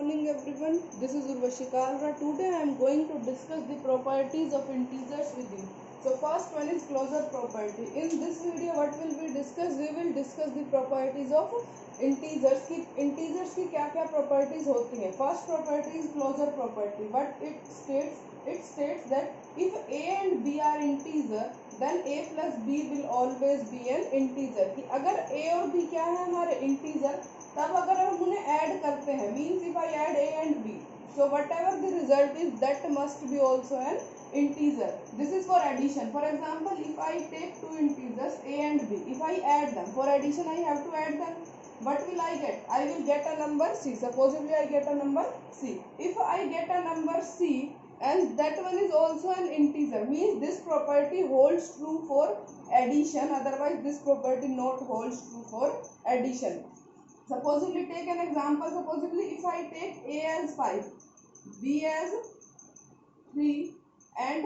morning everyone. This is Urvashi Kalra. Today I am going to discuss the properties of integers with you. So first one is closure property. In this video what will we discuss? We will discuss the properties of integers की क्या क्या properties होती हैं. First property is closure property. What it states? It states that if a and b are integer then a plus b will always be an integer. कि अगर a और b क्या है हमारे integer, तब अगर हम उन्हें ऐड करते हैं means if I add A and B, so whatever the result is that must be also an integer. This is for addition. For example, if I take two integers a and b, if I add them, for addition I have to add them. What will I get? I will get a number c. Supposedly I get a number c. If I get a number c and that one is also an integer, means this property holds true for addition, otherwise this property not holds true for addition. Supposedly take an example. Supposedly if I take a as 5, b as 3 and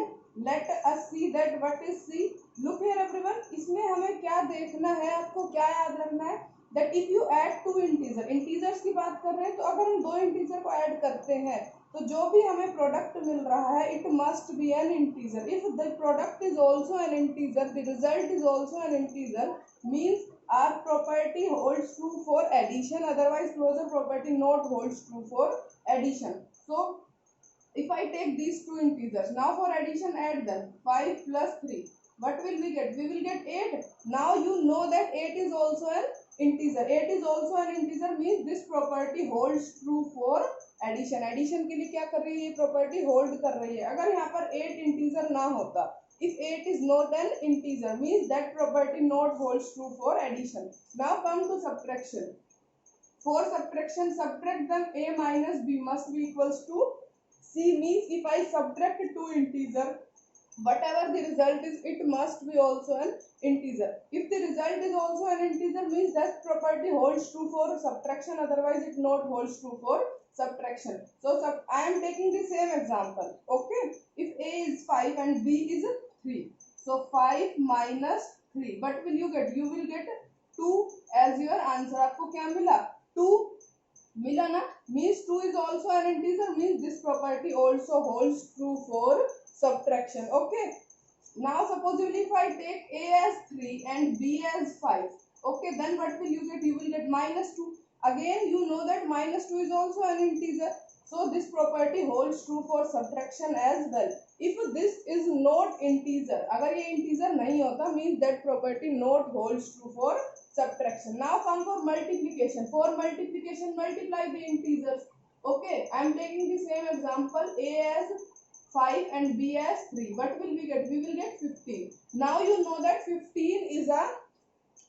let us see that what is c. Look here everyone, इसमें हमें क्या देखना है, आपको क्या याद रखना है, that if you add two integers की बात कर रहे हैं, तो अगर हम दो इंटीजर को ऐड करते हैं तो जो भी हमें प्रोडक्ट मिल रहा है it must be an integer. If the product is also an integer, the result is also an integer, means our property holds true for addition, otherwise closure property not holds true for addition. So if I take these two integers, now for addition add them, 5 plus 3, what will we get? We will get 8. Now you know that 8 is also an integer. 8 is also an integer means this property holds true for addition. Addition के लिए क्या कर रही है ये property hold कर रही है. अगर यहाँ पर 8 integer ना होता, if 8 is not an integer means that property not holds true for addition. Now come to subtraction. For subtraction, subtract them, a minus b must be equals to c, means if I subtract two integer, whatever the result is it must be also an integer. If the result is also an integer means that property holds true for subtraction, otherwise it not holds true for subtraction. So I am taking the same example. Okay, if a is 5 and b is 3, so 5 minus 3, what will you get? You will get 2 as your answer. आपको क्या मिला? 2 मिला ना, means 2 is also an integer, means this property also holds true for subtraction. Okay, now supposedly if I take a as 3 and b as 5, okay, then what will you get? You will get minus 2. Again you know that minus 2 is also an integer, so this property holds true for subtraction as well. If this is not integer, अगर ये integer नहीं होता means that property not holds true for subtraction. Now come for multiplication. For multiplication, multiply the integers. Okay, I am taking the same example, a as 5 and b as 3. What will we get? We will get 15. Now you know that 15 is a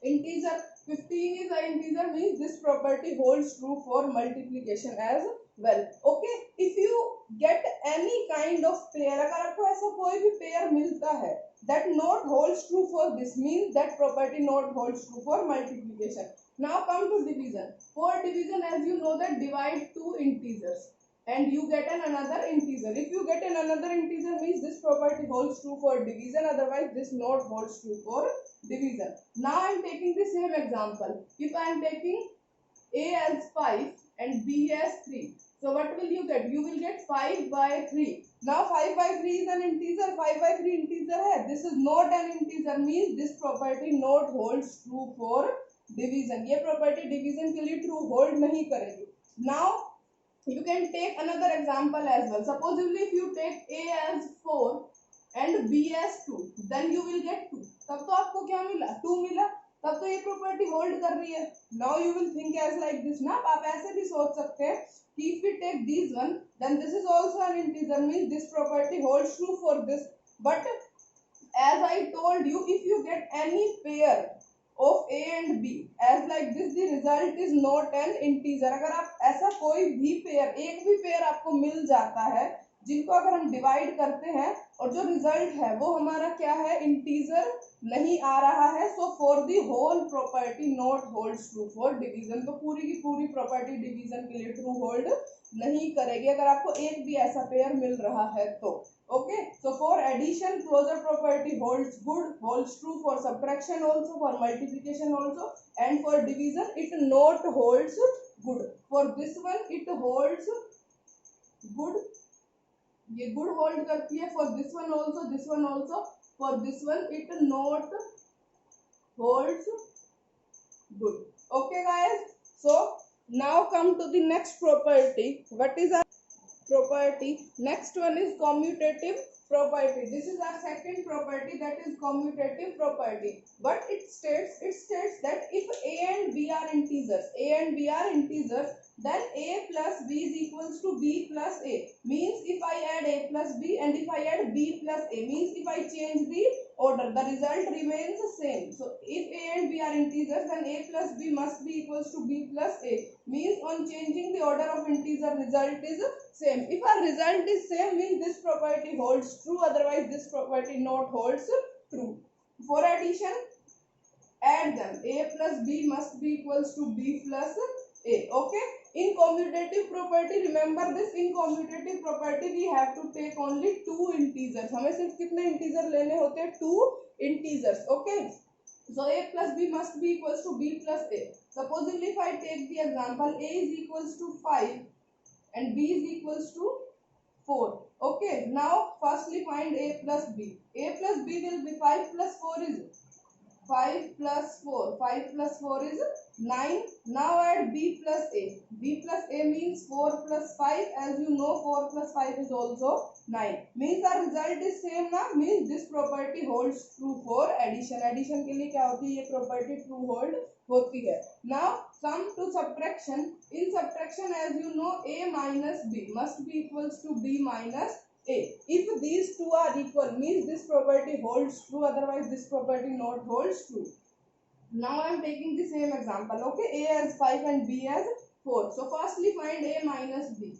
integer. 15 is a integer means this property holds true for multiplication as well. Okay, if you get any kind of pair, अगर आपको ऐसा कोई भी pair मिलता है that not holds true for this, means that property not holds true for multiplication. Now come to division. For division, as you know that divide two integers and you get another integer. If you get another integer means this property holds true for division, otherwise this not holds true for division. Now I am taking the same example. If I am taking a as 5 and b as 3, so what will you get? You will get 5 by 3. Now 5 by 3 is an integer. 5 by 3 integer है. This is not an integer means this property not holds true for division. ये property division के लिए true hold नहीं करेगी. Now you can take another example as well. Supposedly if you take a as 4 and b as 2, then you will get 2. तब तो आपको क्या मिला? 2 मिला. तब तो ये प्रॉपर्टी होल्ड कर रही है. Now you will think as like this ना, आप ऐसे भी सोच सकते हैं कि if we take this one then this is also an integer means this property holds true for this. But as I told you, if you get any pair of a and b as like this, the result is not an integer. अगर आप ऐसा कोई भी pair, एक भी pair आपको मिल जाता है जिनको अगर हम डिवाइड करते हैं और जो रिजल्ट है वो हमारा क्या है, इंटीजर नहीं आ रहा है, so for the whole property not holds true for division. तो पूरी की पूरी प्रॉपर्टी डिवीजन के लिए ट्रू होल्ड नहीं करेगी अगर आपको एक भी ऐसा पेयर मिल रहा है तो. Okay, so for addition closure property holds good, holds true for subtraction also, for multiplication also, and for division it not holds good. For this one it holds good, ये good hold करती है. For this one also, for this one it not holds good. Okay guys, so now come to the next property. What is our property? Next one is commutative property. This is our second property, that is commutative property. But it states that if a and b are integers, then a plus b is equals to b plus a. Means if I add a plus b and if I add b plus a, means if I change the order, the result remains the same. So if a and b are integers, then a plus b must be equals to b plus a. Means on changing the order of integer, result is same. If our result is same, means this property holds true, otherwise this property not holds true. For addition, add them. A plus b must be equals to b plus a. Okay. In commutative property, remember this, in commutative property we have to take only two integers. हमें सिर्फ कितने integer लेने होते हैं? Two integers. Okay. So a plus b must be equals to b plus a. Supposedly if I take the example, a is equals to 5 and b is equals to 4. Okay. Now firstly find a plus b. A plus b will be 5 plus 4 is 5 plus 4. 5 plus 4 is 9. Now add b plus a. b plus a means 4 plus 5. As you know, 4 plus 5 is also 9. Means our result is same ना. Means this property holds true for addition. Addition के लिए क्या होती है? ये property true hold होती है. Now come to subtraction. In subtraction, as you know, a minus b must be equals to b minus a. If these two are equal, means this property holds true, otherwise this property not holds true. Now I am taking the same example. Okay, a as 5 and b as 4. So firstly find a minus b.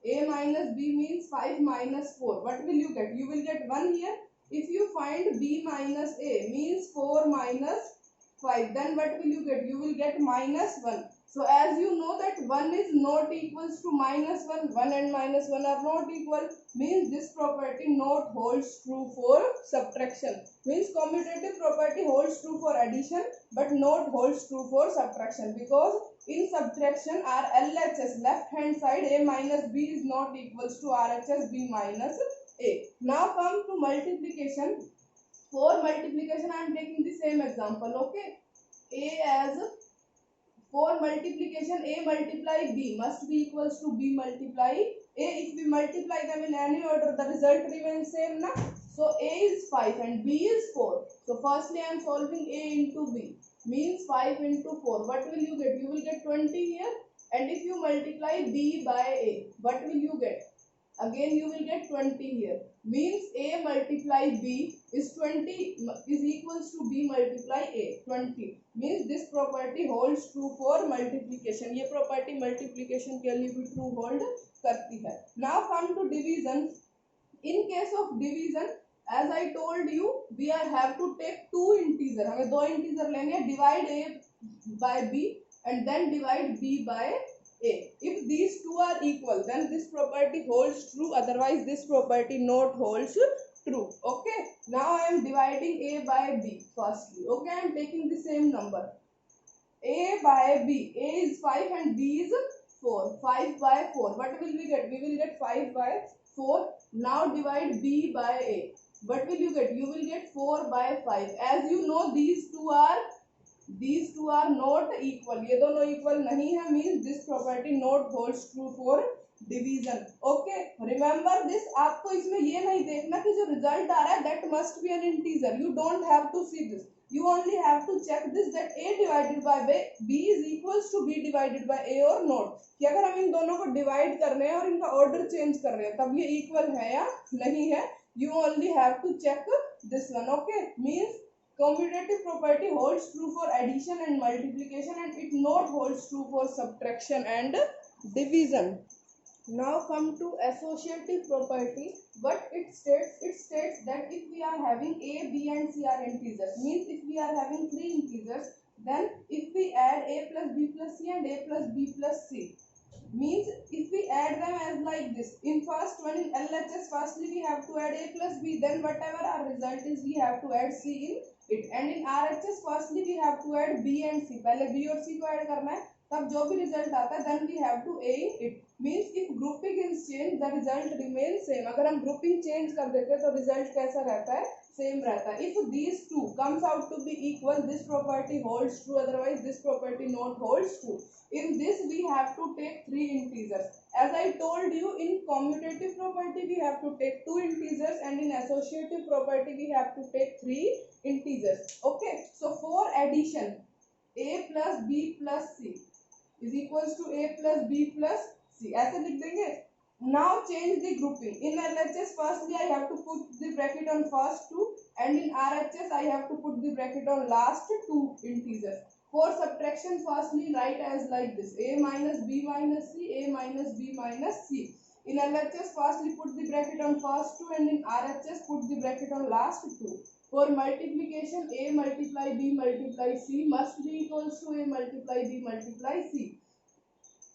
A minus b means 5 minus 4. What will you get? You will get 1 here. If you find b minus a means 4 minus 5, then what will you get? You will get minus 1. So as you know that 1 is not equals to minus 1, 1 and minus 1 are not equal, means this property not holds true for subtraction. Means commutative property holds true for addition but not holds true for subtraction, because in subtraction our LHS, left hand side, a minus b is not equals to RHS b minus a. Now come to multiplication. For multiplication I am taking the same example. Okay, a as, for multiplication, a multiply b must be equals to b multiply a. If we multiply them in any order, the result remains same na. So a is 5 and b is 4. So firstly I am solving a into b, means 5 into 4. What will you get? You will get 20 here. And if you multiply b by a, what will you get? Again you will get 20 here. Means a multiply b is 20 is equals to b multiply a, 20. Means this property holds true for multiplication. ये property multiplication के लिए भी true hold करती है. Now come to division. In case of division, as I told you, we are have to take two integer. हमें दो integer लेंगे. Divide a by b and then divide b by a. If these two are equal, then this property holds true, otherwise this property not holds true. Okay, now I am dividing a by b firstly. Okay, I am taking the same number, a by b. A is 5 and b is 4. 5 by 4, what will we get? We will get 5 by 4. Now divide b by a. What will you get? You will get 4 by 5. As you know, these two are not equal. ये दोनों equal नहीं है, means this property not holds true for division. Okay, remember this. आपको इसमें ये नहीं देखना कि जो result आ रहा है that must be an integer. You don't have to see this. You only have to check this, that a divided by b is equals to b divided by a or not. कि अगर हम इन दोनों को divide कर रहे हैं और इनका order change कर रहे हैं, तब ये equal है या नहीं है. You only have to check this one. Okay, means commutative property holds true for addition and multiplication and it not holds true for subtraction and division. Now come to associative property. What it states that if we are having a, b and c are integers, means if we are having three integers, then if we add a plus b plus c and a plus b plus c, means if we add them as like this, in first one in LHS, firstly we have to add a plus b, then whatever our result is we have to add c in it, and in RHS firstly we have to add b and c. पहले b और c को add करना है, तब जो भी result आता है देन वी हैव टू ए इट, means if grouping is change the result remain same. अगर हम ग्रुपिंग चेंज कर देते हैं तो रिजल्ट कैसा रहता है, सेम रहता है। If these two comes out to be equal this property holds true, otherwise this property not holds true. In this we have to take three integers. As I told you, in commutative property we have to take two integers, and in associative property we have to take three integers. Okay, so for addition a plus b plus c is equals to a plus b plus c, ऐसे लिख देंगे। Now change the grouping. In LHS firstly I have to put the bracket on first two, and in RHS I have to put the bracket on last two integers. For subtraction firstly write as like this, a minus b minus c, a minus b minus c. In LHS firstly put the bracket on first two, and in RHS put the bracket on last two. For multiplication a multiply b multiply c must be equals to a multiply b multiply c.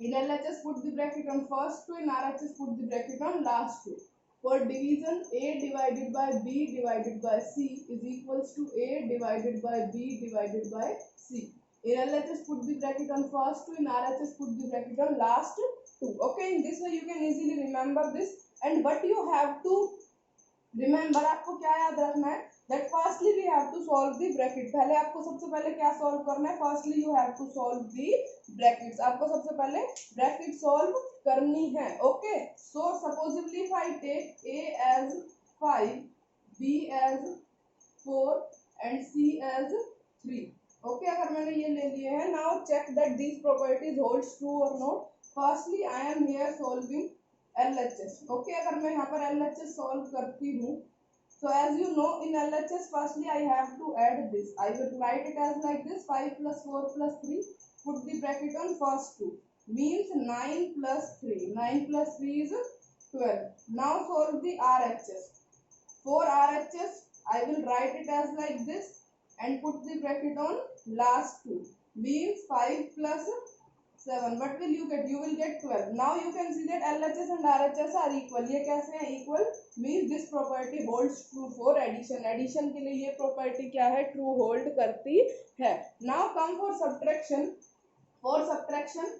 In LHS put the bracket on first two, in RHS put the bracket on last two. For division a divided by b divided by c is equals to a divided by b divided by c. In LHS put the bracket on first two, in RHS put the bracket on last two. Okay, in this way you can easily remember this. And what you have to remember, आपको क्या याद रखना है, that firstly we have to solve the bracket. पहले आपको सबसे पहले क्या solve करना है, firstly you have to solve the brackets. आपको सबसे पहले bracket solve करनी है. Okay, so supposably if I take a as 5, b as 4 and c as 3. Okay, अगर मैंने ये ले लिए हैं, now check that these properties holds true or not. Firstly I am here solving LHS. Okay, अगर मैं यहाँ पर LHS solve करती हूँ, so as you know in LHS firstly I have to add this. I will write it as like this, 5 plus 4 plus 3, put the bracket on first two, means 9 plus 3. 9 plus 3 is 12. Now solve the RHS. For RHS I will write it as like this and put the bracket on last two, means 5 plus 7. What will you get? You will get 12. Now you can see that LHS and RHS are equal. ये कैसे हैं equal? Means this property holds true for addition. Addition के लिए ये property क्या है? True hold करती है. Now come for subtraction. For subtraction,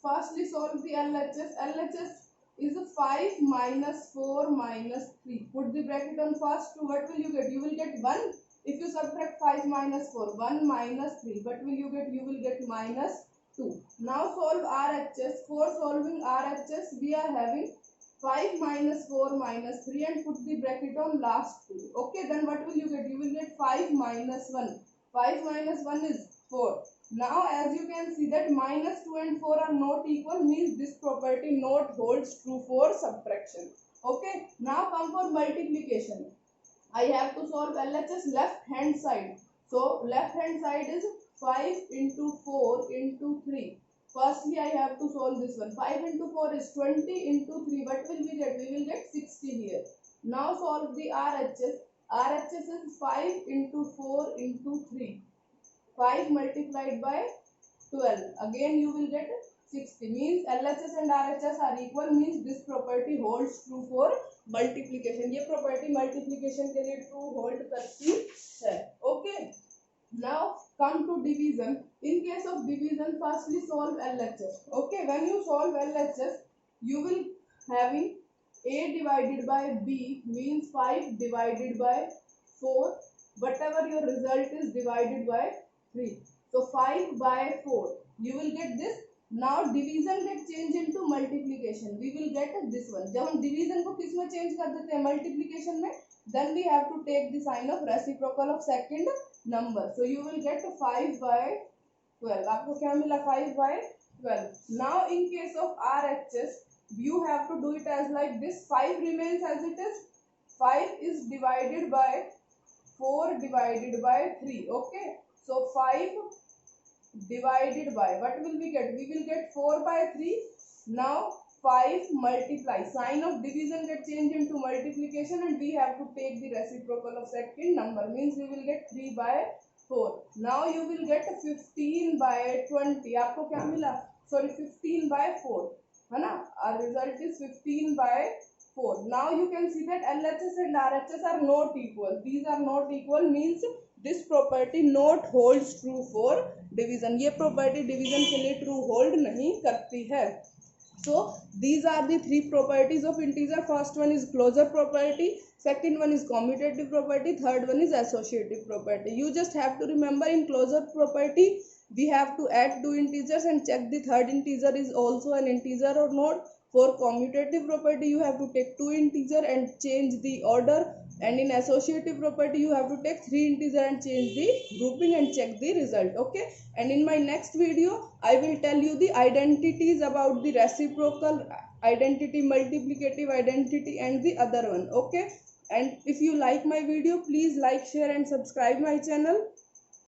firstly solve the LHS. LHS is 5 minus 4 minus 3. Put the bracket on first two. What will you get? You will get 1. If you subtract 5 minus 4, 1 minus 3. What will you get? You will get minus 2. Now solve RHS. For solving RHS we are having 5 minus 4 minus 3 and put the bracket on last two. Okay, then what will you get? You will get 5 minus 1. 5 minus 1 is 4. Now as you can see that minus 2 and 4 are not equal, means this property not holds true for subtraction. Okay, now come for multiplication. I have to solve LHS left hand side. So left hand side is 5 into 4 into 3. Firstly I have to solve this one. 5 into 4 is 20 into 3. What will we get? We will get 60 here. Now solve the RHS. RHS is 5 into 4 into 3. 5 multiplied by 12. Again you will get 60. Means LHS and RHS are equal, means this property holds true for multiplication. ये property multiplication के लिए true hold करती है. Okay. Now come to division. In case of division, firstly solve LHS. Okay, when you solve LHS, you will having a divided by b, means 5 divided by 4. Whatever your result is divided by 3. So 5 by 4. You will get this. Now division get change into multiplication. We will get this one. जब हम division को किस में change कर देते हैं? Multiplication में. Then we have to take the sign of reciprocal of second number. So you will get 5 by 12. आपको क्या मिला? 5 by 12. Now in case of RHS, you have to do it as like this. 5 remains as it is. 5 is divided by 4 divided by 3. Okay. So 5 divided by, what will we get? We will get 4 by 3. Now 5 multiply, sign of division get changed into multiplication, and we have to take the reciprocal of second number, means we will get 3 by 4. Now you will get 15 by 20. आपको क्या मिला? Sorry, 15 by 4 है ना? Our result is 15 by 4. Now you can see that LHS and RHS are not equal. These are not equal, means this property not holds true for division, ये property division के लिए true hold नहीं करती है. So these are the three properties of integer. First one is closure property, second one is commutative property, third one is associative property. You just have to remember, in closure property we have to add two integers and check the third integer is also an integer or not. For commutative property you have to take two integer and change the order, and in associative property you have to take three integer and change the grouping and check the result. Okay, and in my next video I will tell you the identities about the reciprocal identity, multiplicative identity, and the other one. Okay, and if you like my video, please like, share and subscribe my channel.